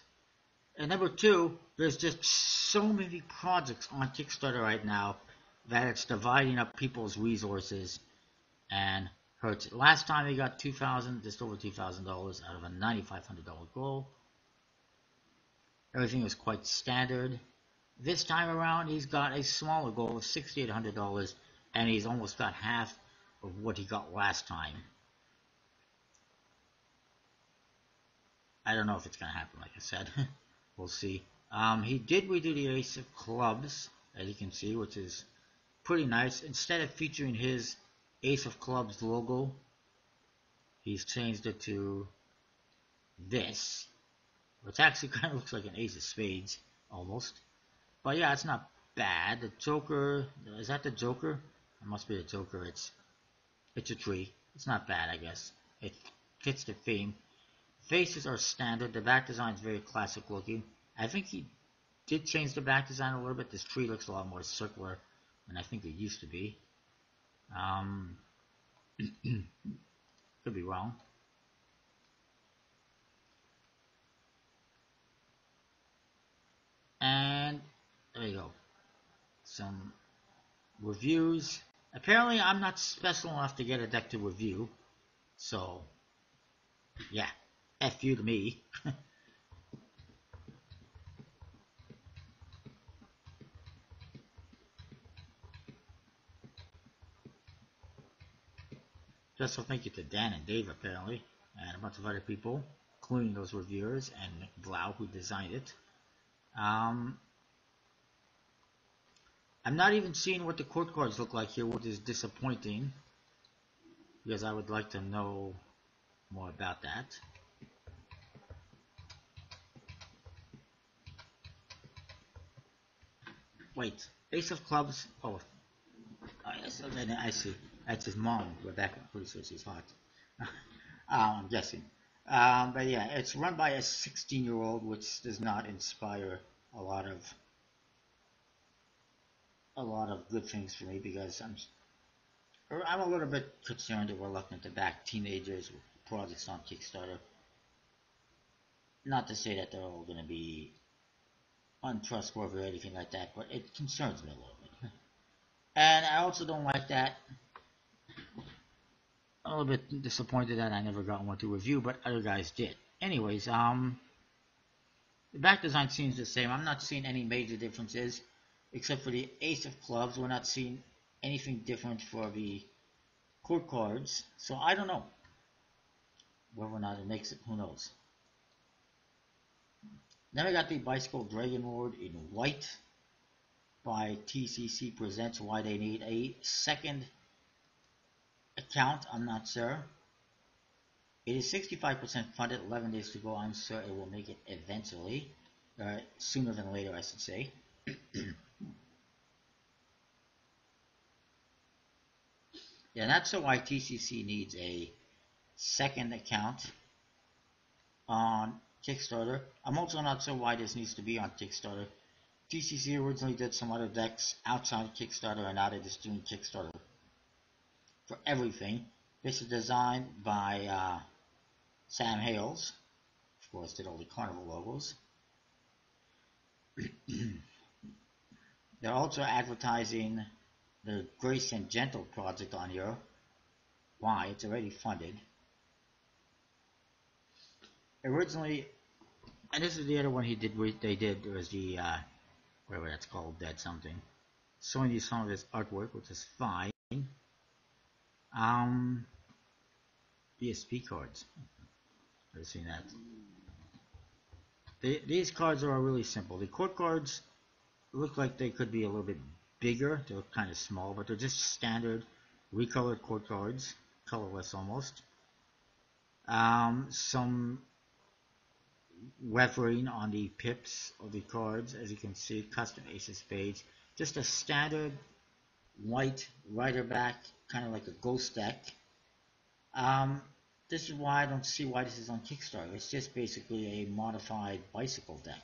A: And number two, there's just so many projects on Kickstarter right now that it's dividing up people's resources and hurts it. Last time he got just over $2,000 out of a $9,500 goal. Everything was quite standard. This time around, he's got a smaller goal of $6,800, and he's almost got half of what he got last time. I don't know if it's going to happen, like I said. We'll see. He did redo the Ace of Clubs, as you can see, which is pretty nice. Instead of featuring his Ace of Clubs logo, he's changed it to this, which actually kind of looks like an Ace of Spades, almost. But yeah, it's not bad. The Joker, is that the Joker? It must be the Joker. It's a tree. It's not bad, I guess. It fits the theme. Faces are standard. The back design is very classic looking. I think he did change the back design a little bit. This tree looks a lot more circular than I think it used to be. Could be wrong. And there you go. Some reviews. Apparently, I'm not special enough to get a deck to review. So, yeah. F you to me. Special thank you to Dan and Dave, apparently, and a bunch of other people, including those reviewers and Nick Blau, who designed it. I'm not even seeing what the court cards look like here, which is disappointing, because I would like to know more about that. Wait, Ace of Clubs. Oh, I see. That's his mom, Rebecca. Pretty sure she's hot. I'm guessing. But yeah, it's run by a 16-year-old, which does not inspire a lot of good things for me, because I'm a little bit concerned and reluctant to back teenagers with projects on Kickstarter. Not to say that they're all going to be untrustworthy or anything like that, but it concerns me a little bit. And I also don't like that. I'm a little bit disappointed that I never got one to review, but other guys did. anyways, the back design seems the same. I'm not seeing any major differences, except for the Ace of Clubs. We're not seeing anything different for the court cards, so I don't know whether or not it makes it. Who knows? Then we got the Bicycle Dragon Lord in white by TCC Presents. Why they need a second account, I'm not sure. It is 65% funded, 11 days to go. I'm sure it will make it eventually, sooner than later, I should say. Yeah, not sure why TCC needs a second account on Kickstarter. I'm also not sure why this needs to be on Kickstarter. TCC originally did some other decks outside of Kickstarter, and now they're just doing Kickstarter for everything. This is designed by Sam Hales. Of course, did all the Carnival logos. They're also advertising the Grace and Gentle project on here. Why? It's already funded. Originally, and this is the other one they did, was the, whatever that's called, Dead Something. Showing you some of his artwork, which is fine. ESP cards. I've seen that. These cards are really simple. The court cards look like they could be a little bit bigger. They're kind of small, but they're just standard recolored court cards, colorless almost. Some weathering on the pips of the cards, as you can see, custom Ace of Spades. Just a standard white rider back, kind of like a ghost deck. This is why I don't see why this is on Kickstarter. It's just basically a modified bicycle deck.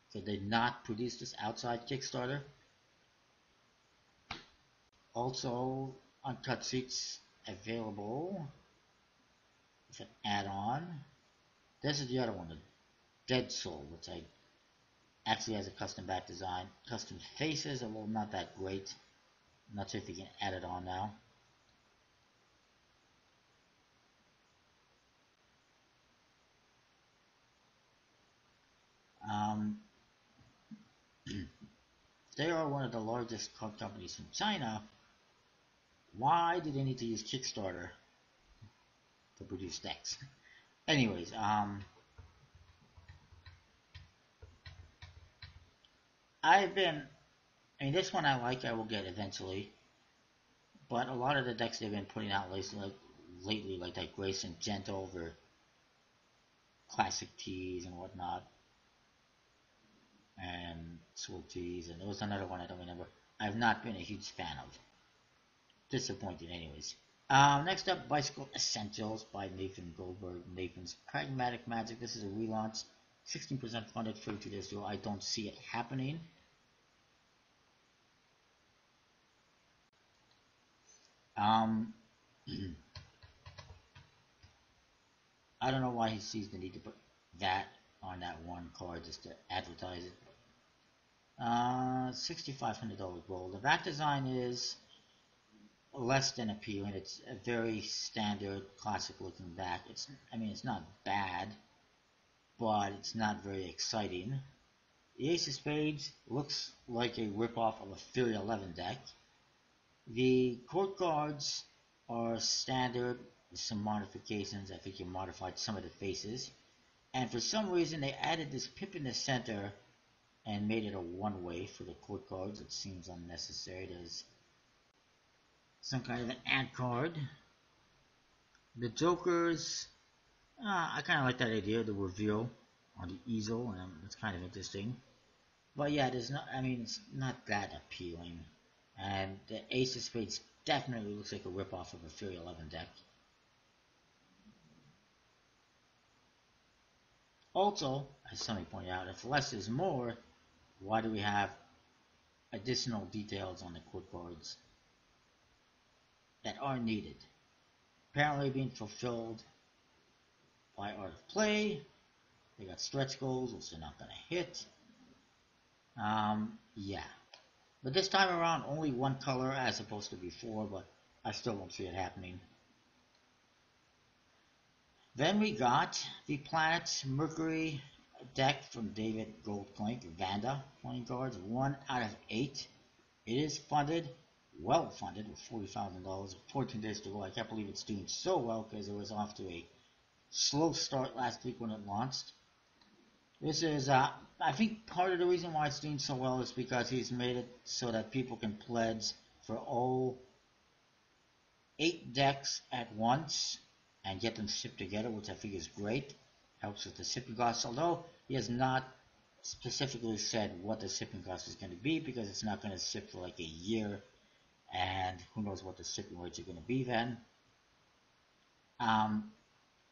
A: So they did not produce this outside Kickstarter. Also, uncut seats available with an add-on. This is the other one, the Dead Soul, which I actually has a custom back design. Custom faces, although not that great. I'm not sure if you can add it on now. They are one of the largest card companies from China. Why do they need to use Kickstarter to produce decks? Anyways, I mean, this one I like, I will get eventually. But a lot of the decks they've been putting out lately, like that Grace and Gentle, or classic teas and whatnot, and Sword teas, and there was another one I don't remember. I've not been a huge fan of. Disappointed, anyways. Next up, Bicycle Essentials by Nathan Goldberg. Nathan's Pragmatic Magic. This is a relaunch. 16% funded, 32 days to go. I don't see it happening. I don't know why he sees the need to put that on that one card just to advertise it. $6,500 gold. The back design is less than appealing. It's a very standard, classic-looking back. I mean, it's not bad, but it's not very exciting. The Ace of Spades looks like a ripoff of a Fury 11 deck. The court cards are standard with some modifications. I think you modified some of the faces. And for some reason, they added this pip in the center and made it a one-way for the court cards. It seems unnecessary. There's some kind of an ant card. The Jokers, I kind of like that idea, the reveal on the easel, and it's kind of interesting. But yeah, it's not that appealing. And the Ace of Spades definitely looks like a ripoff of a Fury 11 deck. Also, as somebody pointed out, if less is more, why do we have additional details on the court cards that are needed? Apparently being fulfilled by Art of Play. They got stretch goals, which they're not going to hit. Yeah. But this time around, only one color as opposed to before, but I still don't see it happening. Then we got the Planet Mercury deck from David Goldklink, Vanda playing cards, 1 out of 8. It is funded, well funded, with $40,000, 14 days to go. I can't believe it's doing so well because it was off to a slow start last week when it launched. This is, I think part of the reason why it's doing so well is because he's made it so that people can pledge for all 8 decks at once and get them shipped together, which I think is great. Helps with the shipping costs, although he has not specifically said what the shipping cost is going to be because it's not going to ship for like a year, and who knows what the shipping rates are going to be then.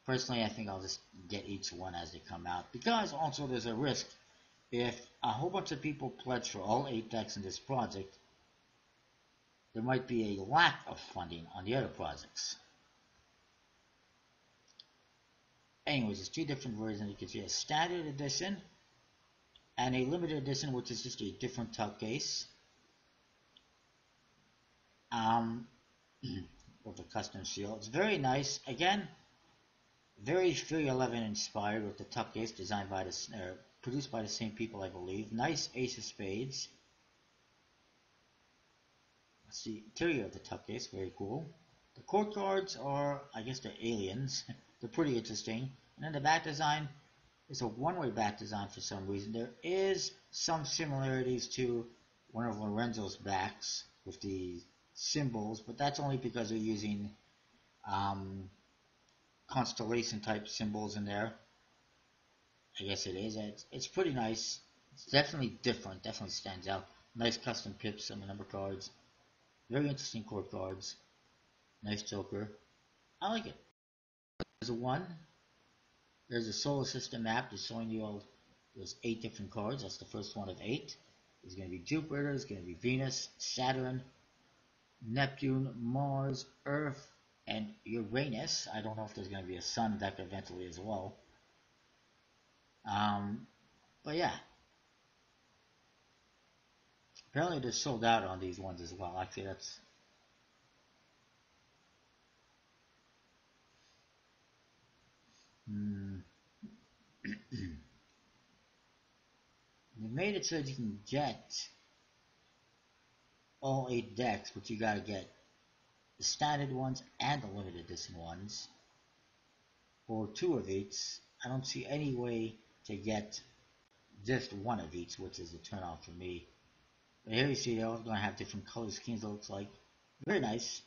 A: Personally, I think I'll just get each one as they come out, because also there's a risk if a whole bunch of people pledge for all 8 decks in this project, there might be a lack of funding on the other projects. Anyways, there's 2 different versions. You can see a standard edition and a limited edition, which is just a different tuck case. With a custom seal. It's very nice. Again, very Fury 11 inspired with the tuck case, designed by produced by the same people, I believe. Nice Ace of Spades. That's the interior of the tuck case. Very cool. The court cards are, I guess they're aliens. They're pretty interesting. And then the back design is a one-way back design for some reason. There is some similarities to one of Lorenzo's backs with the symbols, but that's only because they're using constellation type symbols in there. I guess it is. It's pretty nice. It's definitely different. Definitely stands out. Nice custom pips on the number cards. Very interesting court cards. Nice joker. I like it. There's a 1. There's a solar system map just showing you all those 8 different cards. That's the first one of 8. There's going to be Jupiter. There's going to be Venus, Saturn, Neptune, Mars, Earth, and Uranus. I don't know if there's going to be a Sun deck eventually as well. But yeah. Apparently they're sold out on these ones as well. Actually, that's... They made it so that you can get all 8 decks, but you gotta get the standard ones and the limited edition ones, or 2 of each. I don't see any way to get just 1 of each, which is a turn off for me. But here you see they're all going to have different color schemes, it looks like. Very nice.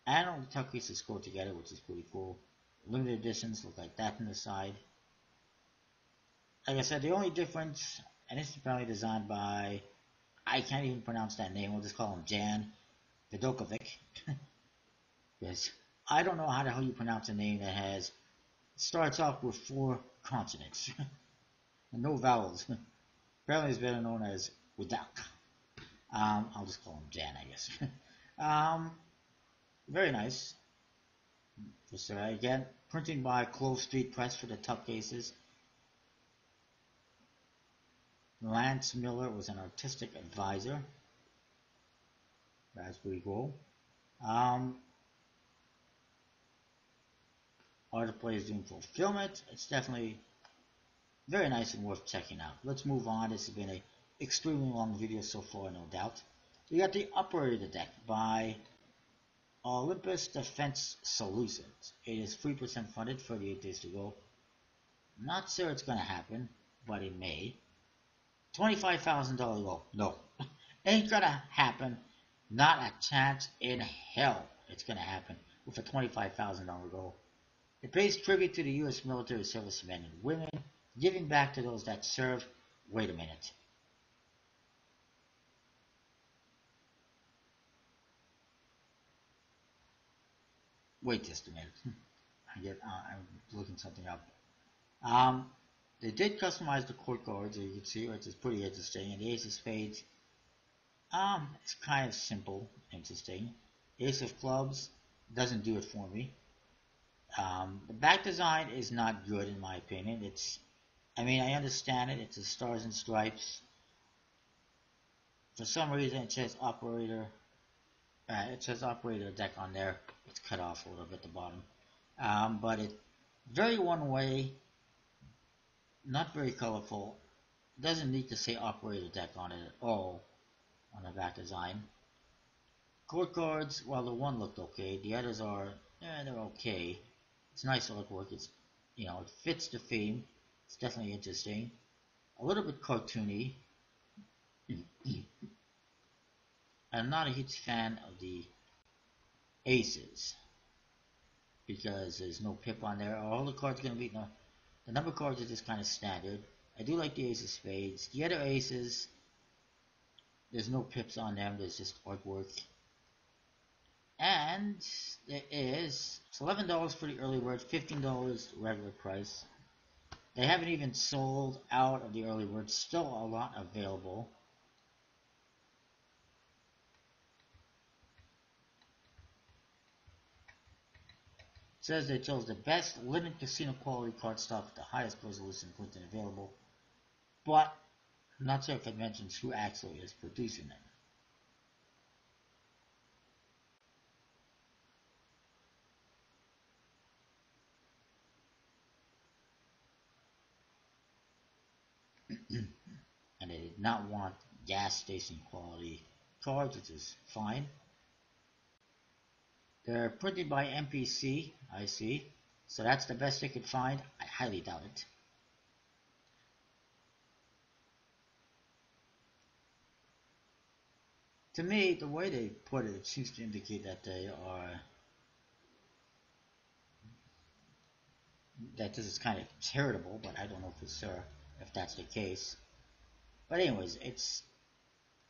A: And all the tuck pieces go together, which is pretty cool. Limited editions look like that on the side. Like I said, the only difference, and this is apparently designed by, I can't even pronounce that name, we'll just call him Jan Vidokovic. Because I don't know how the hell you pronounce a name that starts off with 4 consonants and no vowels. Apparently it's better known as Widak. I'll just call him Jan, I guess. Very nice. Just again, printing by Clove Street Press for the tuck cases. Lance Miller was an artistic advisor. That's pretty cool. Art Play is doing fulfillment. It's definitely very nice and worth checking out. Let's move on. This has been an extremely long video so far, no doubt. We got the Operator deck by Olympus Defense Solutions. It is 3% funded, 38 days to go. Not sure it's going to happen, but it may. $25,000 goal. No. Ain't going to happen. Not a chance in hell it's going to happen with a $25,000 goal. It pays tribute to the U.S. military servicemen and women, giving back to those that serve. Wait a minute. Wait just a minute. I'm looking something up. They did customize the court cards, as you can see, which is pretty interesting. And the Ace of Spades, it's kind of simple, interesting. Ace of Clubs doesn't do it for me. The back design is not good in my opinion. I understand it. It's a stars and stripes. For some reason, it says operator. It says operator deck on there. It's cut off a little bit at the bottom. But Very one way, not very colorful. Doesn't need to say operator deck on it at all on the back design. Core cards, well, the one looked okay. The others are, they're okay. It's nice artwork. It's, it fits the theme. It's definitely interesting. A little bit cartoony. I'm not a huge fan of the aces because there's no pip on there. All the cards going to be, no, the number cards are just kind of standard. I do like the ace of spades. The other aces, there's no pips on them. There's just artwork. And there is, it's $11 for the early bird, $15 regular price. They haven't even sold out of the early bird. Still a lot available. It says they chose the best limited casino quality card stock with the highest resolution printing available. But I'm not sure if it mentions who actually is producing them. And they did not want gas station quality cards, which is fine. They're printed by MPC, I see. So that's the best they could find. I highly doubt it. To me, the way they put it, it seems to indicate that they are, that this is kind of charitable, but I don't know for sure if that's the case. But anyways,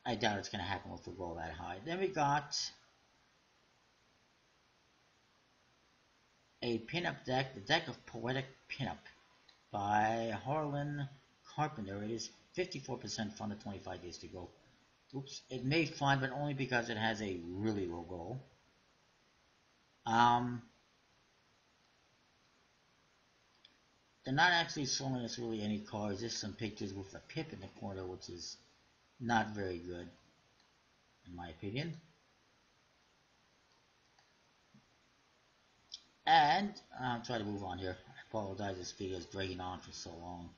A: I doubt it's going to happen if we go that high. Then we got a pinup deck, the deck of Poetic Pinup by Harlan Carpenter. It is 54% funded, 25 days to go. Oops, it made fun, but only because it has a really low goal. They're not actually showing us really any cards, just some pictures with a pip in the corner, which is not very good, in my opinion. And I'm trying to move on here. I apologize, this video is dragging on for so long.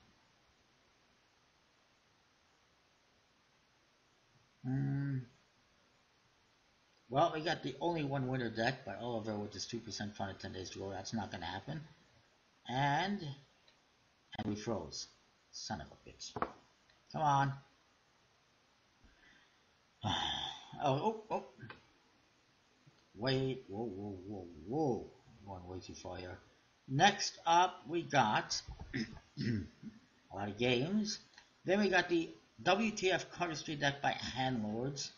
A: Well, we got the only one winner deck by Oliver, which is 2% funded 10 days to go. That's not going to happen. And we froze. Son of a bitch. Come on. Oh. Wait. Whoa. I'm going way too far here. Next up, we got a lot of games. Then we got the WTF Cardistry deck by Handlords,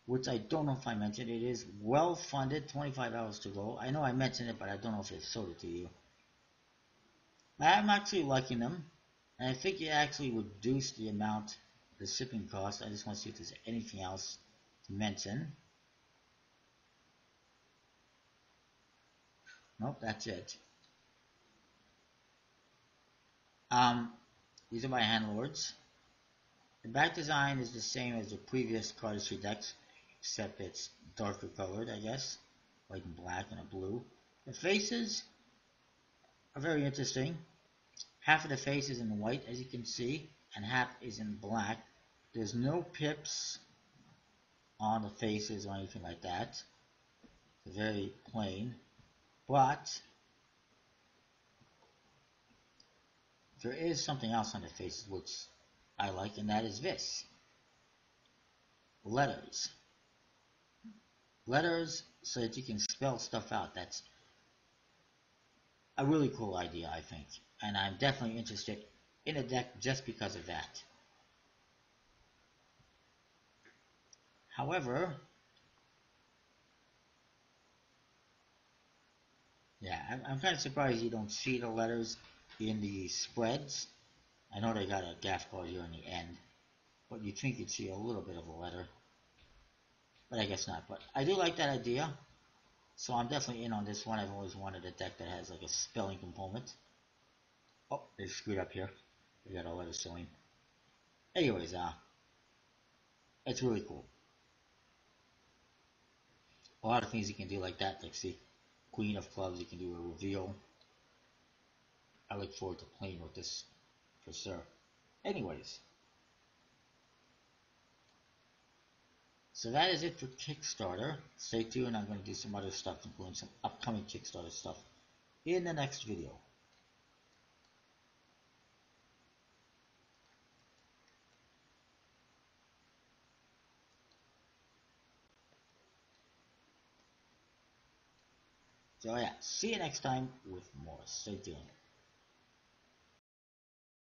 A: which I don't know if I mentioned. It is well funded, 25 hours to go. I know I mentioned it, but I don't know if it showed it to you. I'm actually liking them, and I think it actually reduced the amount, the shipping cost. I just want to see if there's anything else to mention. Nope, that's it. These are my Handlords. The back design is the same as the previous cardistry decks, except it's darker colored, I guess. White and black and a blue. The faces are very interesting. Half of the face is in white, as you can see, and half is in black. There's no pips on the faces or anything like that. It's very plain. But there is something else on the faces which I like, and that is this. Letters. Letters so that you can spell stuff out. That's a really cool idea, I think. And I'm definitely interested in a deck just because of that. However, yeah, I'm kind of surprised you don't see the letters in the spreads. I know they got a gaff card here in the end, but you'd think you'd see a little bit of a letter. But I guess not. But I do like that idea, so I'm definitely in on this one. I've always wanted a deck that has like a spelling component. Oh, they screwed up here. We got a letter showing. Anyways, it's really cool. A lot of things you can do like that, like see, Queen of Clubs, you can do a reveal. I look forward to playing with this for sure. Anyways, so that is it for Kickstarter. Stay tuned. I'm going to do some other stuff, including some upcoming Kickstarter stuff in the next video. So yeah, see you next time with more. Stay tuned.